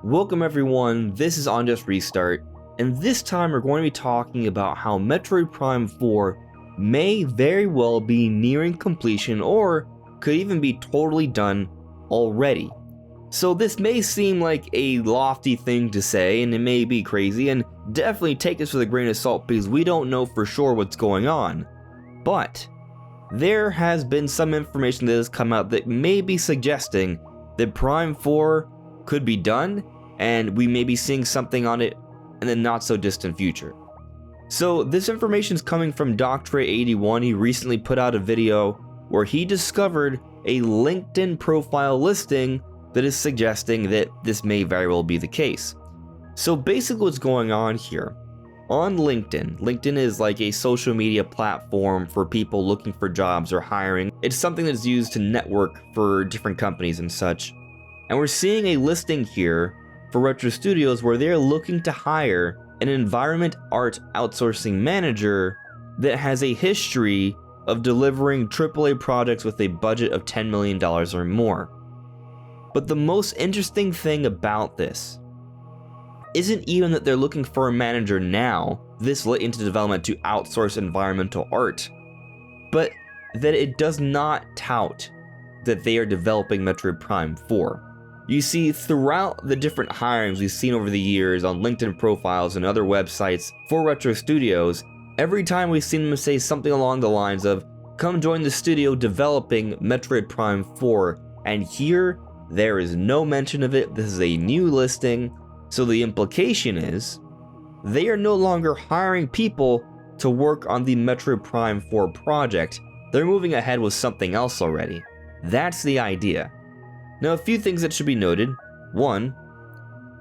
Welcome everyone, this is On Just Restart, and this time we're going to be talking about how Metroid Prime 4 may very well be nearing completion or could even be totally done already. So this may seem like a lofty thing to say, and it may be crazy, and definitely take this with a grain of salt because we don't know for sure what's going on. But there has been some information that has come out that may be suggesting that Prime 4 could be done, and we may be seeing something on it in the not so distant future. So this information is coming from Doctorate81. He recently put out a video where he discovered a LinkedIn profile listing that is suggesting that this may very well be the case. So basically what's going on here, on LinkedIn is like a social media platform for people looking for jobs or hiring. It's something that's used to network for different companies and such. And we're seeing a listing here for Retro Studios where they're looking to hire an environment art outsourcing manager that has a history of delivering AAA projects with a budget of $10 million or more. But the most interesting thing about this isn't even that they're looking for a manager now, this late into development, to outsource environmental art, but that it does not tout that they are developing Metroid Prime 4. You see, throughout the different hirings we've seen over the years on LinkedIn profiles and other websites for Retro Studios, every time we've seen them say something along the lines of, "Come join the studio developing Metroid Prime 4, and here, there is no mention of it. This is a new listing." So the implication is, they are no longer hiring people to work on the Metroid Prime 4 project. They're moving ahead with something else already. That's the idea. Now, a few things that should be noted. One,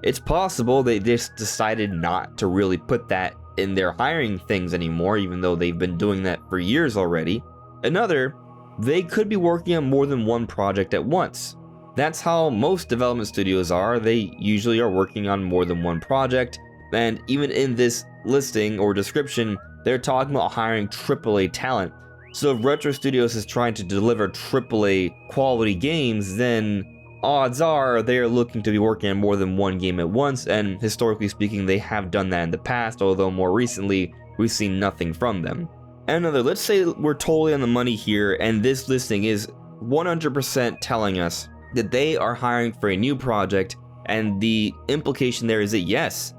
it's possible they just decided not to really put that in their hiring things anymore, even though they've been doing that for years already. Another, they could be working on more than one project at once. That's how most development studios are. They usually are working on more than one project, and even in this listing or description, they're talking about hiring AAA talent. So if Retro Studios is trying to deliver AAA quality games, then odds are they're looking to be working on more than one game at once, and historically speaking, they have done that in the past, although more recently, we've seen nothing from them. And another, let's say we're totally on the money here, and this listing is 100% telling us that they are hiring for a new project, and the implication there is that yes,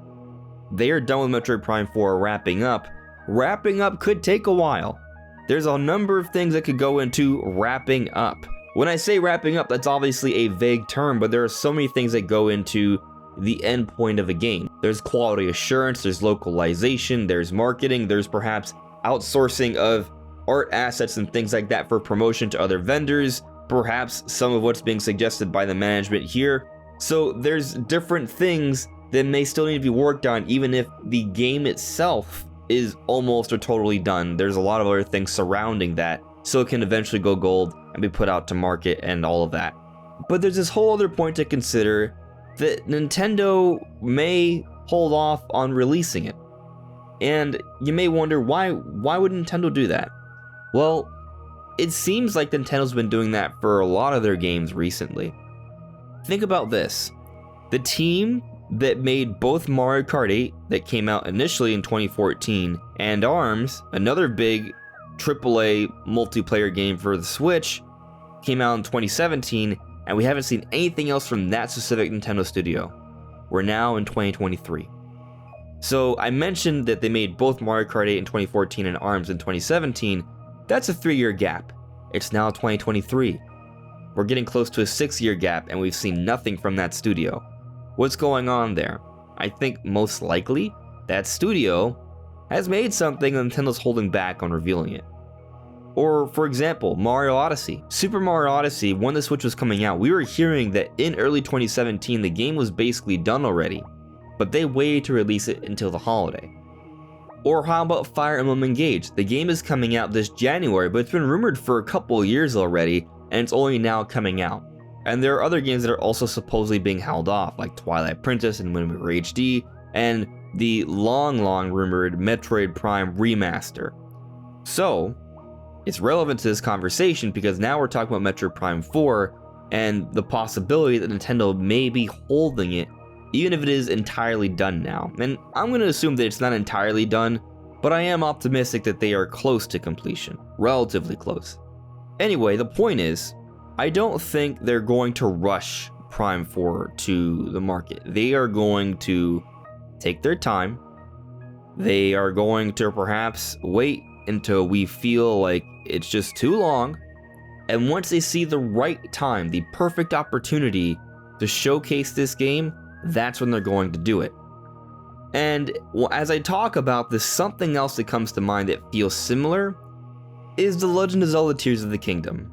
they are done with Metroid Prime 4 wrapping up. Wrapping up could take a while. There's a number of things that could go into wrapping up. When I say wrapping up, that's obviously a vague term, but there are so many things that go into the end point of a game. There's quality assurance, there's localization, there's marketing, there's perhaps outsourcing of art assets and things like that for promotion to other vendors, perhaps some of what's being suggested by the management here. So there's different things that may still need to be worked on, even if the game itself is almost or totally done. There's a lot of other things surrounding that, so it can eventually go gold and be put out to market and all of that. But there's this whole other point to consider, that Nintendo may hold off on releasing it. And you may wonder, why would Nintendo do that? Well, it seems like Nintendo's been doing that for a lot of their games recently. Think about this. The team that made both Mario Kart 8, that came out initially in 2014, and ARMS, another big AAA multiplayer game for the Switch, came out in 2017, and we haven't seen anything else from that specific Nintendo studio. We're now in 2023. So I mentioned that they made both Mario Kart 8 in 2014 and ARMS in 2017. That's a 3-year gap. It's now 2023. We're getting close to a 6-year gap, and we've seen nothing from that studio. What's going on there? I think most likely that studio has made something and Nintendo's holding back on revealing it. Or, for example, Mario Odyssey. Super Mario Odyssey, when the Switch was coming out, we were hearing that in early 2017 the game was basically done already, but they waited to release it until the holiday. Or how about Fire Emblem Engage? The game is coming out this January, but it's been rumored for a couple of years already, and it's only now coming out. And there are other games that are also supposedly being held off, like Twilight Princess and Wind Waker HD, and the long rumored Metroid Prime remaster. So, it's relevant to this conversation because now we're talking about Metroid Prime 4 and the possibility that Nintendo may be holding it even if it is entirely done now. And I'm going to assume that it's not entirely done, but I am optimistic that they are close to completion, relatively close. Anyway, the point is, I don't think they're going to rush Prime 4 to the market. They are going to take their time. They are going to perhaps wait until we feel like it's just too long. And once they see the right time, the perfect opportunity to showcase this game, that's when they're going to do it. And as I talk about this, something else that comes to mind that feels similar is The Legend of Zelda Tears of the Kingdom.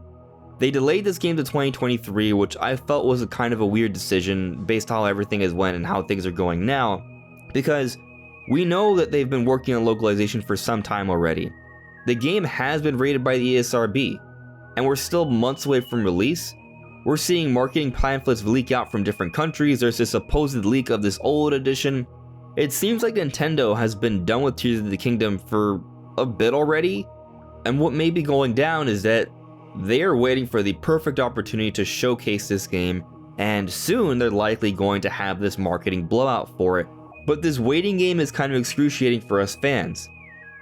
They delayed this game to 2023, which I felt was a kind of a weird decision based on how everything has went and how things are going now, because we know that they've been working on localization for some time already. The game has been rated by the ESRB, and we're still months away from release. We're seeing marketing pamphlets leak out from different countries. There's this supposed leak of this old edition. It seems like Nintendo has been done with Tears of the Kingdom for a bit already, and what may be going down is that they are waiting for the perfect opportunity to showcase this game, and soon they're likely going to have this marketing blowout for it. But this waiting game is kind of excruciating for us fans.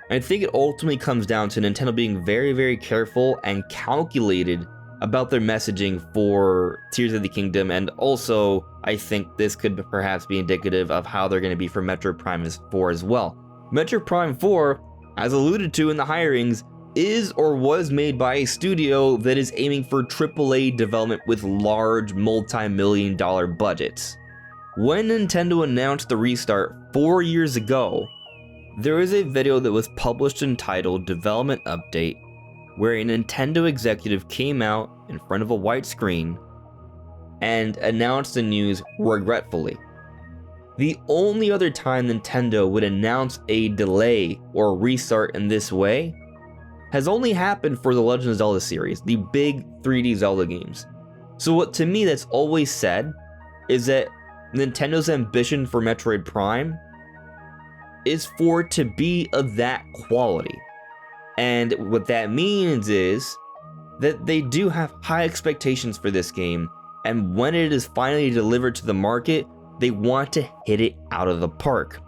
I think it ultimately comes down to Nintendo being very, very careful and calculated about their messaging for Tears of the Kingdom, and also I think this could perhaps be indicative of how they're going to be for Metroid Prime 4 as well. Metroid Prime 4, as alluded to in the hirings, is or was made by a studio that is aiming for AAA development with large multi-million-dollar budgets. When Nintendo announced the restart 4 years ago, there is a video that was published entitled Development Update, where a Nintendo executive came out in front of a white screen and announced the news regretfully. The only other time Nintendo would announce a delay or restart in this way has only happened for the Legend of Zelda series, the big 3D Zelda games. So what to me that's always said is that Nintendo's ambition for Metroid Prime is for it to be of that quality. And what that means is that they do have high expectations for this game, and when it is finally delivered to the market, they want to hit it out of the park.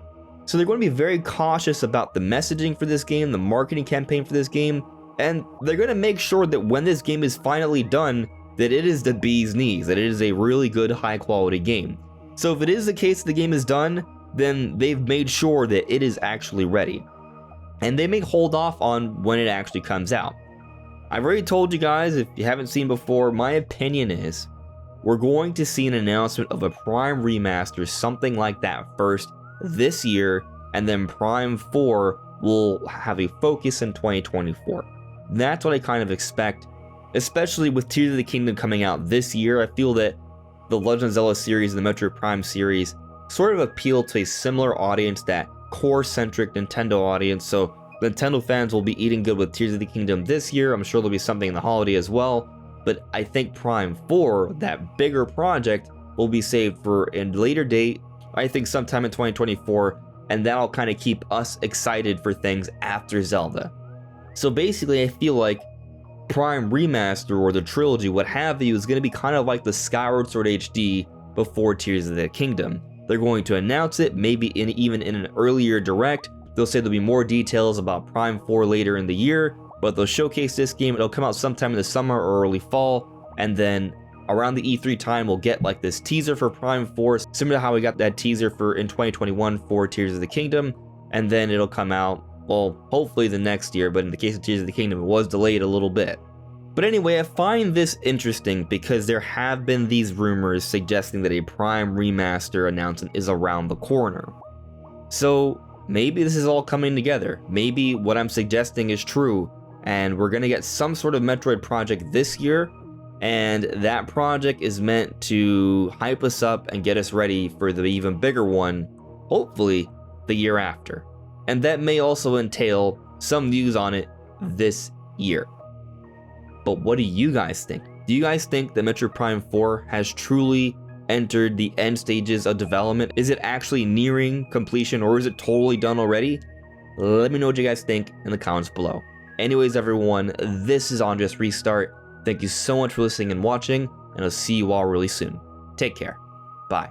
So they're going to be very cautious about the messaging for this game, the marketing campaign for this game, and they're going to make sure that when this game is finally done, that it is the bee's knees, that it is a really good, high quality game. So if it is the case that the game is done, then they've made sure that it is actually ready. And they may hold off on when it actually comes out. I've already told you guys, if you haven't seen before, my opinion is we're going to see an announcement of a Prime remaster, something like that first this year, and then Prime 4 will have a focus in 2024. That's what I kind of expect, especially with Tears of the Kingdom coming out this year. I feel that the Legend of Zelda series and the Metroid Prime series sort of appeal to a similar audience, that core-centric Nintendo audience, so Nintendo fans will be eating good with Tears of the Kingdom this year. I'm sure there'll be something in the holiday as well, but I think Prime 4, that bigger project, will be saved for a later date, I think sometime in 2024, and that'll kind of keep us excited for things after Zelda. So basically, I feel like Prime Remaster, or the trilogy, what have you, is going to be kind of like the Skyward Sword HD before Tears of the Kingdom. They're going to announce it, maybe even in an earlier direct. They'll say there'll be more details about Prime 4 later in the year, but they'll showcase this game. It'll come out sometime in the summer or early fall, and then around the E3 time, we'll get like this teaser for Prime 4, similar to how we got that teaser for in 2021 for Tears of the Kingdom, and then it'll come out, well, hopefully the next year, but in the case of Tears of the Kingdom, it was delayed a little bit. But anyway, I find this interesting because there have been these rumors suggesting that a Prime Remaster announcement is around the corner. So maybe this is all coming together. Maybe what I'm suggesting is true, and we're gonna get some sort of Metroid project this year, and that project is meant to hype us up and get us ready for the even bigger one, hopefully the year after. And that may also entail some news on it this year. But what do you guys think? Do you guys think that Metroid Prime 4 has truly entered the end stages of development? Is it actually nearing completion, or is it totally done already? Let me know what you guys think in the comments below. Anyways, everyone, this is On Just Restart. Thank you so much for listening and watching, and I'll see you all really soon. Take care. Bye.